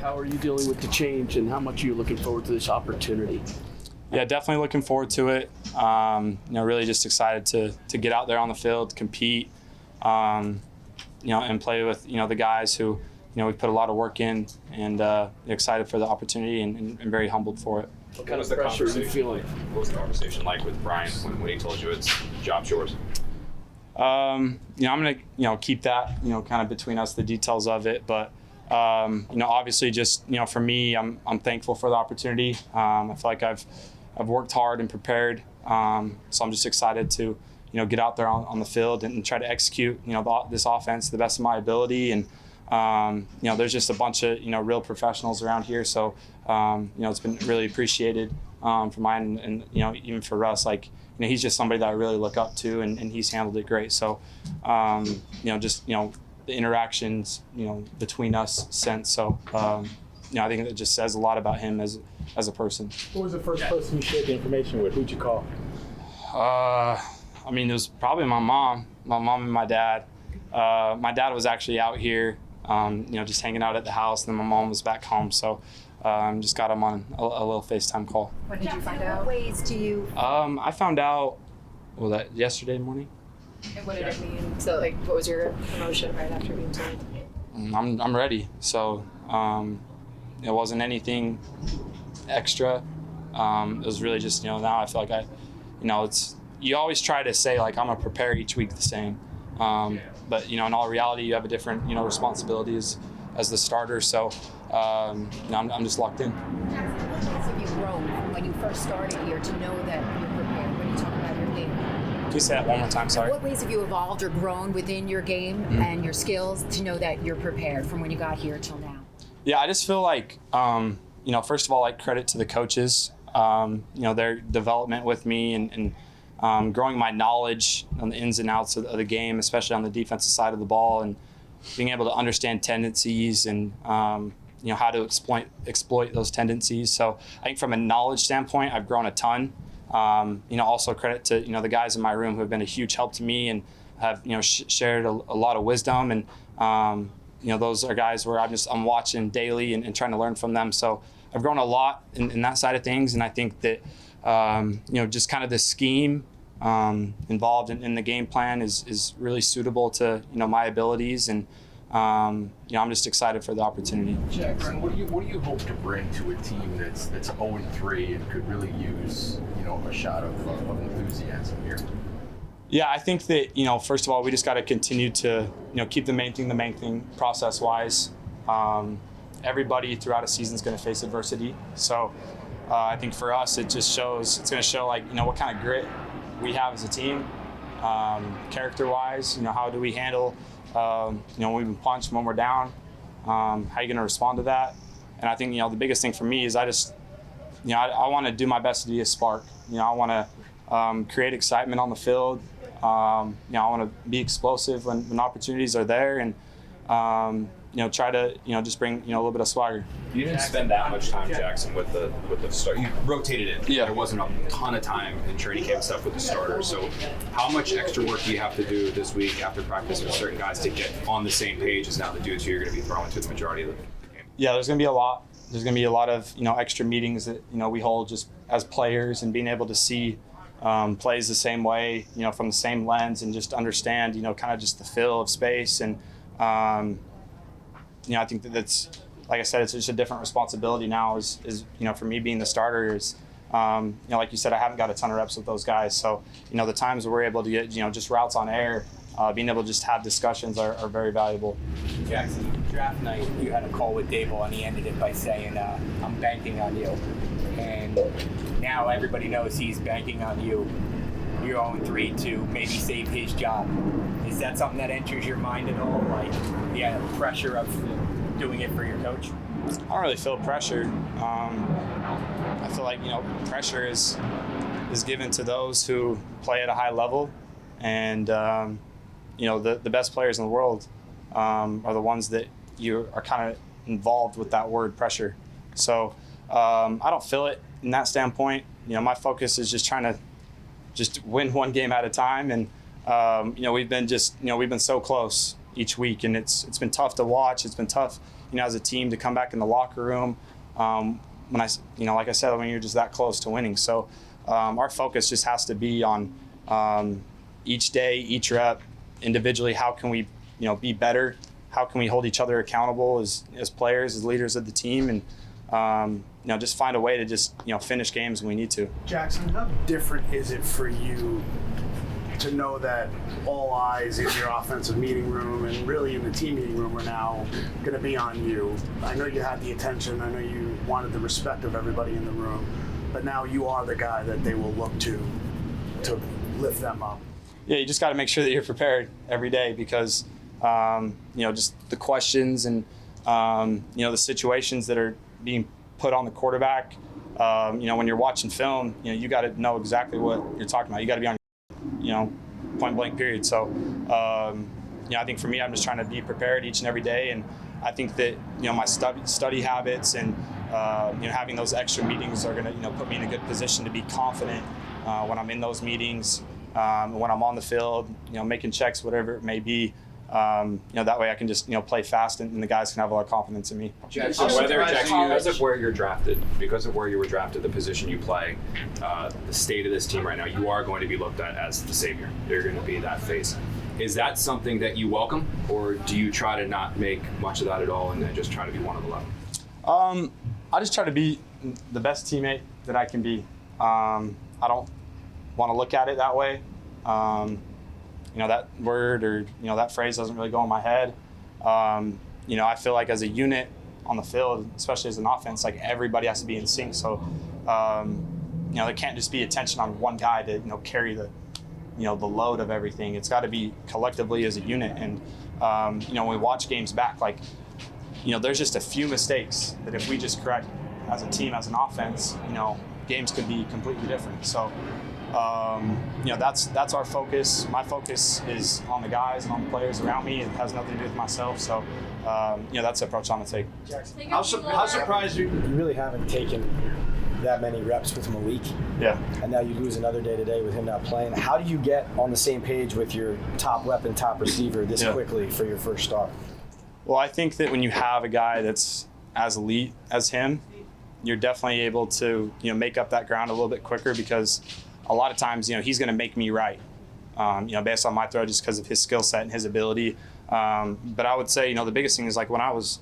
How are you dealing with the change, and how much are you looking forward to this opportunity? Yeah, definitely looking forward to it. Really just excited to get out there on the field, compete, and play with, the guys who, we put a lot of work in, and excited for the opportunity and very humbled for it. What kind of pressure are you feeling? What was the conversation like with Brian when he told you it's job's yours? I'm going to, keep that, kind of between us, the details of it. But, obviously just, for me, I'm thankful for the opportunity. I feel like I've worked hard and prepared. So I'm just excited to, get out there on the field and try to execute, this offense to the best of my ability. And, there's just a bunch of, real professionals around here. So, it's been really appreciated from mine and, even for Russ, like, he's just somebody that I really look up to, and he's handled it great. So, the interactions, between us since. So, I think it just says a lot about him as a person. Who was the first person you shared the information with? Who'd you call? It was probably my mom and my dad. My dad was actually out here, just hanging out at the house, and then my mom was back home. So, just got him on a little FaceTime call. When did you find out? What ways do you? I found out, yesterday morning. And what did it mean? So, what was your emotion right after being told? I'm ready. So, it wasn't anything extra. It was really just, now I feel like you always try to say, I'm going to prepare each week the same. But, in all reality, you have a different, responsibilities as the starter. So, I'm just locked in. What ways have you grown from when you first started here to know that you're prepared when you talk about your game? Can you say that one more time? Sorry. What ways have you evolved or grown within your game and your skills to know that you're prepared from when you got here till now? Yeah, I just feel like, first of all, credit to the coaches, their development with me and growing my knowledge on the ins and outs of the game, especially on the defensive side of the ball, and being able to understand tendencies and, how to exploit those tendencies. So I think from a knowledge standpoint, I've grown a ton. Also credit to, the guys in my room who have been a huge help to me and have, shared a lot of wisdom. And, those are guys where I'm watching daily and trying to learn from them. So I've grown a lot in that side of things. And I think that, just kind of the scheme involved in the game plan is really suitable to, my abilities. And, I'm just excited for the opportunity. Jaxson, what do you hope to bring to a team that's 0-3 and could really use, a shot of enthusiasm here? Yeah, I think that, first of all, we just got to continue to, keep the main thing process-wise. Everybody throughout a season is going to face adversity. So I think for us, it's going to show what kind of grit we have as a team, character-wise. How do we handle, when we've been punched, when we're down, how are you going to respond to that? And I think, the biggest thing for me is I want to do my best to be a spark. I want to create excitement on the field. I want to be explosive when opportunities are there, and try to just bring a little bit of swagger. You didn't spend that much time, Jaxson, with the start. You rotated in. Yeah. There wasn't a ton of time in training camp stuff with the starters. So how much extra work do you have to do this week after practice with certain guys to get on the same page as now the dudes who you're going to be throwing to the majority of the game? Yeah, there's going to be a lot. There's going to be a lot of extra meetings that we hold just as players, and being able to see plays the same way, from the same lens, and just understand, kind of just the feel of space. And, I think that's, like I said, it's just a different responsibility now is for me being the starter is, like you said, I haven't got a ton of reps with those guys. So, the times where we're able to get, just routes on air, being able to just have discussions are very valuable. Jaxson, draft night, you had a call with Dable, and he ended it by saying, I'm banking on you. And now everybody knows he's banking on you. You're 0-3 to maybe save his job. Is that something that enters your mind at all? The pressure of doing it for your coach? I don't really feel pressured. I feel like, pressure is given to those who play at a high level. And, the best players in the world are the ones that you are kind of involved with that word pressure. So I don't feel it in that standpoint. My focus is just trying to just win one game at a time. And, we've been so close each week, and it's been tough to watch. It's been tough, as a team to come back in the locker room when like I said, when you're just that close to winning. So our focus just has to be on each day, each rep, individually. How can we, be better? How can we hold each other accountable as players, as leaders of the team, and just find a way to just finish games when we need to. Jaxson, how different is it for you to know that all eyes in your offensive meeting room and really in the team meeting room are now going to be on you? I know you had the attention. I know you wanted the respect of everybody in the room, but now you are the guy that they will look to lift them up. Yeah, you just got to make sure that you're prepared every day because, just the questions and, the situations that are being put on the quarterback. When you're watching film, you got to know exactly what you're talking about. You got to be on, point blank period. So, I think for me, I'm just trying to be prepared each and every day. And I think that, my study habits and, having those extra meetings are going to, put me in a good position to be confident when I'm in those meetings, when I'm on the field, making checks, whatever it may be. That way I can just, play fast and the guys can have a lot of confidence in me. Jaxson, because of where you're drafted, because of where you were drafted, the position you play, the state of this team right now, you are going to be looked at as the savior. You're going to be that face. Is that something that you welcome, or do you try to not make much of that at all and then just try to be one of 11? I just try to be the best teammate that I can be. I don't want to look at it that way. That word or, that phrase doesn't really go in my head. I feel like as a unit on the field, especially as an offense, like everybody has to be in sync. So, there can't just be attention on one guy to, carry the load of everything. It's got to be collectively as a unit. And, when we watch games back, like, there's just a few mistakes that if we just correct as a team, as an offense, games could be completely different. So, that's our focus. My focus is on the guys and on the players around me. It has nothing to do with myself. So, that's the approach I'm going to take. Jaxson, how surprised you really haven't taken that many reps with Malik. Yeah. And now you lose another day today with him not playing. How do you get on the same page with your top weapon, top receiver this quickly for your first start? Well, I think that when you have a guy that's as elite as him, you're definitely able to, make up that ground a little bit quicker because a lot of times, he's going to make me right, based on my throw just because of his skill set and his ability. But I would say, the biggest thing is like when I was,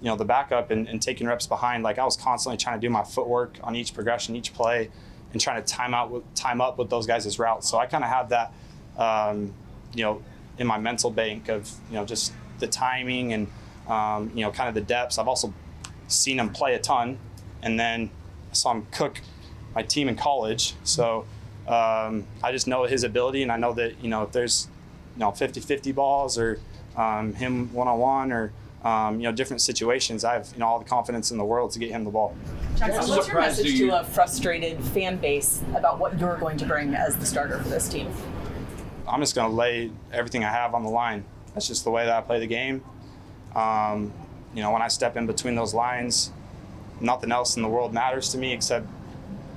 the backup and taking reps behind, like I was constantly trying to do my footwork on each progression, each play, and trying to time up with those guys' routes. So I kind of had that, in my mental bank of, just the timing and, kind of the depths. I've also seen him play a ton, and then I saw him cook my team in college. So I just know his ability, and I know that, if there's, 50-50 balls or him one-on-one or, different situations, I have, all the confidence in the world to get him the ball. Jaxson, what's your message to a frustrated fan base about what you're going to bring as the starter for this team? I'm just going to lay everything I have on the line. That's just the way that I play the game. When I step in between those lines, nothing else in the world matters to me except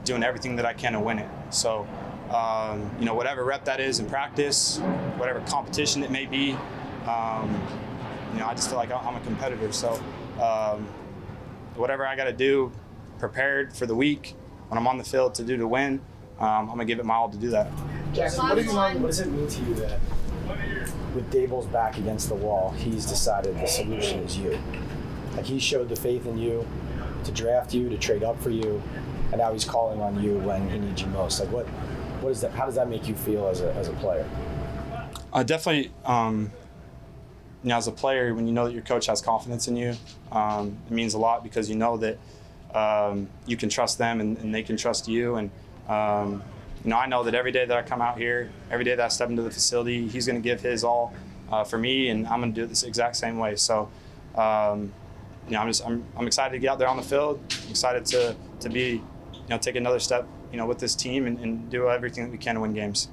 doing everything that I can to win it. So, whatever rep that is in practice, whatever competition it may be, I just feel like I'm a competitor. So, whatever I got to do, prepared for the week, when I'm on the field to win, I'm going to give it my all to do that. Jaxson, what does it mean to you that with Daboll's back against the wall, he's decided the solution is you? Like he showed the faith in you to draft you, to trade up for you, and now he's calling on you when he needs you most. Like what is that? How does that make you feel as a player? Definitely, as a player, when you know that your coach has confidence in you, it means a lot because you know that you can trust them and they can trust you. And I know that every day that I come out here, every day that I step into the facility, he's going to give his all for me, and I'm going to do it this exact same way. So, I'm excited to get out there on the field. I'm excited to be, take another step, with this team and do everything that we can to win games.